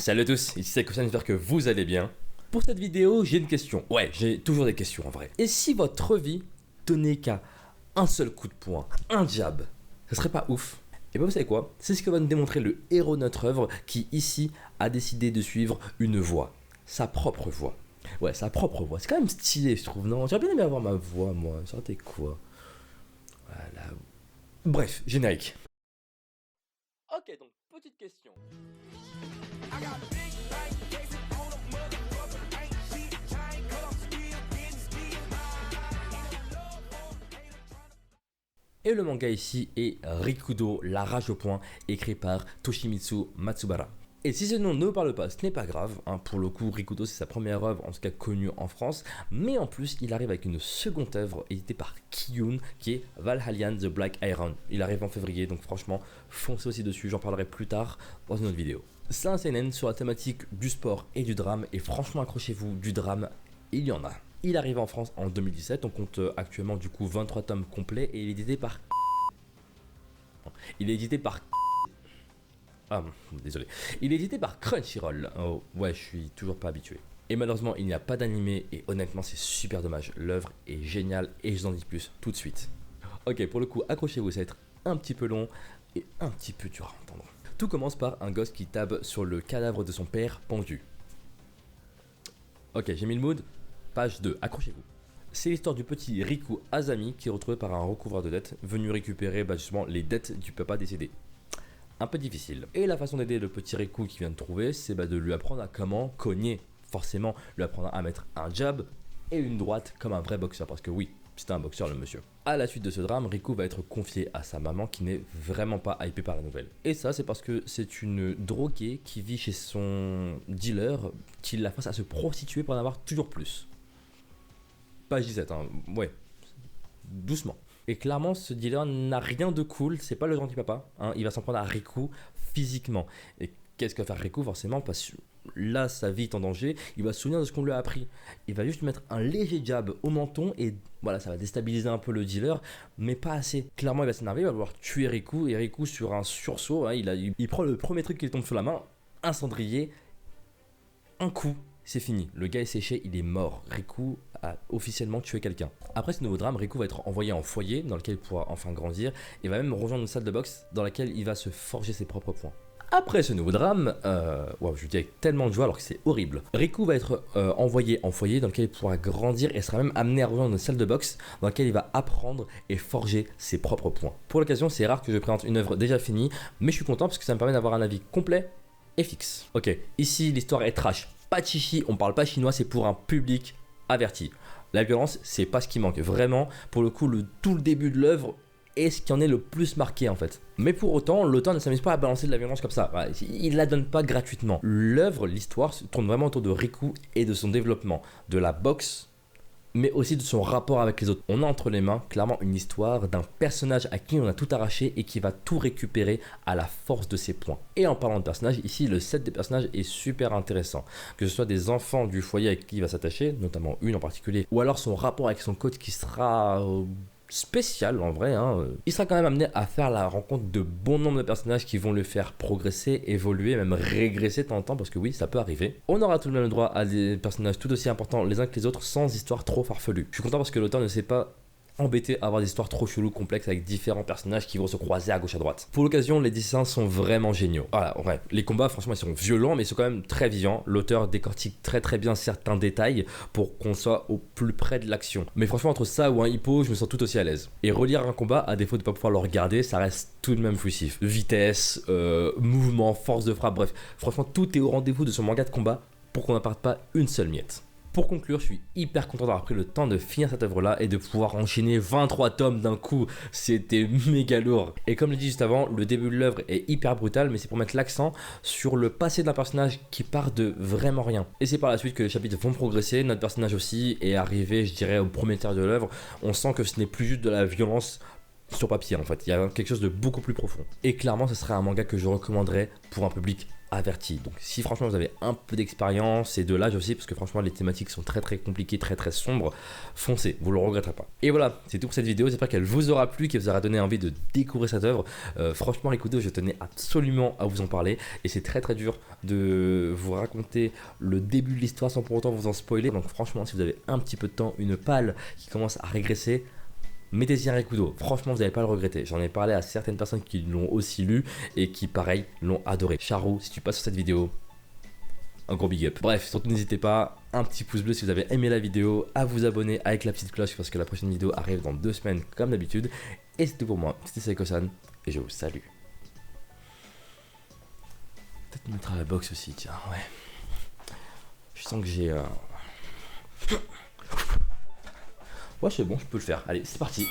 Salut à tous, ici c'est Kosan, j'espère que vous allez bien. Pour cette vidéo, j'ai une question. Ouais, j'ai toujours des questions en vrai. Et si votre vie tenait qu'à un seul coup de poing, un jab, ça serait pas ouf? Et bien vous savez quoi? C'est ce que va nous démontrer le héros de notre œuvre qui ici a décidé de suivre une voie. Sa propre voie. Ouais, sa propre voie. C'est quand même stylé, je trouve, non? J'aurais bien aimé avoir ma voix, moi. Ça aurait été quoi? Voilà. Bref, générique. Ok, donc petite question. Et le manga ici est Rikudo, la rage au poing, écrit par Toshimitsu Matsubara. Et si ce nom ne vous parle pas, ce n'est pas grave, hein, pour le coup Rikudo c'est sa première œuvre, en tout cas connue en France, mais en plus il arrive avec une seconde œuvre éditée par Kiyun, qui est Valhalla The Black Iron. Il arrive en février, donc franchement, foncez aussi dessus, j'en parlerai plus tard dans une autre vidéo. C'est un seinen sur la thématique du sport et du drame, et franchement accrochez-vous, du drame, il y en a. Il arrive en France en 2017, on compte actuellement du coup 23 tomes complets et il est édité par... Il est édité par... Ah, désolé. Il est édité par Crunchyroll. Oh, ouais, je suis toujours pas habitué. Et malheureusement, il n'y a pas d'animé et honnêtement, c'est super dommage. L'œuvre est géniale et je vous en dis plus tout de suite. Ok, pour le coup, accrochez-vous, ça va être un petit peu long et un petit peu dur à entendre. Tout commence par un gosse qui tape sur le cadavre de son père pendu. Ok, j'ai mis le mood. Page 2, accrochez-vous. C'est l'histoire du petit Riku Azami qui est retrouvé par un recouvreur de dettes venu récupérer justement les dettes du papa décédé. Un peu difficile. Et la façon d'aider le petit Riku qui vient de trouver, c'est de lui apprendre à comment cogner. Forcément, lui apprendre à mettre un jab et une droite comme un vrai boxeur. Parce que oui, c'est un boxeur le monsieur. À la suite de ce drame, Riku va être confié à sa maman qui n'est vraiment pas hypée par la nouvelle. Et ça, c'est parce que c'est une droguée qui vit chez son dealer qui la force à se prostituer pour en avoir toujours plus. Page 17, hein. Ouais, doucement. Et clairement, ce dealer n'a rien de cool, c'est pas le gentil papa, hein. Il va s'en prendre à Riku physiquement. Et qu'est-ce que va faire Riku forcément? Parce que là, sa vie est en danger, il va se souvenir de ce qu'on lui a appris. Il va juste lui mettre un léger jab au menton et voilà, ça va déstabiliser un peu le dealer, mais pas assez. Clairement, il va s'énerver, il va vouloir tuer Riku, et Riku sur un sursaut, hein, il prend le premier truc qui lui tombe sous la main, un cendrier, un coup. C'est fini, le gars est séché, il est mort. Riku a officiellement tué quelqu'un. Après ce nouveau drame, Riku va être envoyé en foyer dans lequel il pourra enfin grandir et va même rejoindre une salle de boxe dans laquelle il va se forger ses propres points. Après ce nouveau drame, wow, je le dis avec tellement de joie alors que c'est horrible. Riku va être envoyé en foyer dans lequel il pourra grandir et sera même amené à rejoindre une salle de boxe dans laquelle il va apprendre et forger ses propres points. Pour l'occasion, c'est rare que je présente une œuvre déjà finie, mais je suis content parce que ça me permet d'avoir un avis complet et fixe. Ok, ici l'histoire est trash. Pas de chichi, on parle pas chinois, c'est pour un public averti. La violence, c'est pas ce qui manque. Vraiment, pour le coup, tout le début de l'œuvre est ce qui en est le plus marqué en fait. Mais pour autant, l'auteur ne s'amuse pas à balancer de la violence comme ça. Ouais, il la donne pas gratuitement. L'œuvre, l'histoire, tourne vraiment autour de Riku et de son développement, de la boxe, mais aussi de son rapport avec les autres. On a entre les mains clairement une histoire d'un personnage à qui on a tout arraché et qui va tout récupérer à la force de ses points. Et en parlant de personnages, ici le set des personnages est super intéressant. Que ce soit des enfants du foyer avec qui il va s'attacher, notamment une en particulier, ou alors son rapport avec son coach qui sera... spécial en vrai, hein. Il sera quand même amené à faire la rencontre de bon nombre de personnages qui vont le faire progresser, évoluer, même régresser de temps en temps, parce que oui, ça peut arriver. On aura tout de même le droit à des personnages tout aussi importants les uns que les autres, sans histoire trop farfelue. Je suis content parce que l'auteur ne s'est pas embêté à avoir des histoires trop cheloues, complexes, avec différents personnages qui vont se croiser à gauche à droite. Pour l'occasion, les dessins sont vraiment géniaux. Voilà, ouais, les combats, franchement, ils sont violents, mais ils sont quand même très vivants. L'auteur décortique très bien certains détails pour qu'on soit au plus près de l'action. Mais franchement, entre ça ou un hippo, je me sens tout aussi à l'aise. Et relire un combat, à défaut de ne pas pouvoir le regarder, ça reste tout de même jouissif. Vitesse, mouvement, force de frappe, bref. Franchement, tout est au rendez-vous de ce manga de combat pour qu'on n'apparte pas une seule miette. Pour conclure, je suis hyper content d'avoir pris le temps de finir cette œuvre-là et de pouvoir enchaîner 23 tomes d'un coup. C'était méga lourd. Et comme je l'ai dit juste avant, le début de l'œuvre est hyper brutal, mais c'est pour mettre l'accent sur le passé d'un personnage qui part de vraiment rien. Et c'est par la suite que les chapitres vont progresser, notre personnage aussi est arrivé, je dirais, au premier tiers de l'œuvre. On sent que ce n'est plus juste de la violence sur papier en fait, il y a quelque chose de beaucoup plus profond. Et clairement, ce serait un manga que je recommanderais pour un public averti. Donc si franchement vous avez un peu d'expérience et de l'âge aussi, parce que franchement les thématiques sont très compliquées, très sombres, foncez, vous le regretterez pas. Et voilà, c'est tout pour cette vidéo, j'espère qu'elle vous aura plu, qu'elle vous aura donné envie de découvrir cette œuvre. Franchement les couteaux, je tenais absolument à vous en parler, et c'est très dur de vous raconter le début de l'histoire sans pour autant vous en spoiler. Donc franchement, si vous avez un petit peu de temps, une palle qui commence à régresser, mettez-y un Rikudo, franchement vous n'allez pas le regretter. J'en ai parlé à certaines personnes qui l'ont aussi lu et qui pareil l'ont adoré. Charo, si tu passes sur cette vidéo, un gros big up. Bref, surtout n'hésitez pas, un petit pouce bleu si vous avez aimé la vidéo, à vous abonner avec la petite cloche parce que la prochaine vidéo arrive dans 2 semaines comme d'habitude. Et c'est tout pour moi, c'était Seiko-san et je vous salue. Peut-être mettre à la box aussi, tiens, ouais. Je sens que j'ai... Ouais, c'est bon, je peux le faire. Allez, c'est parti.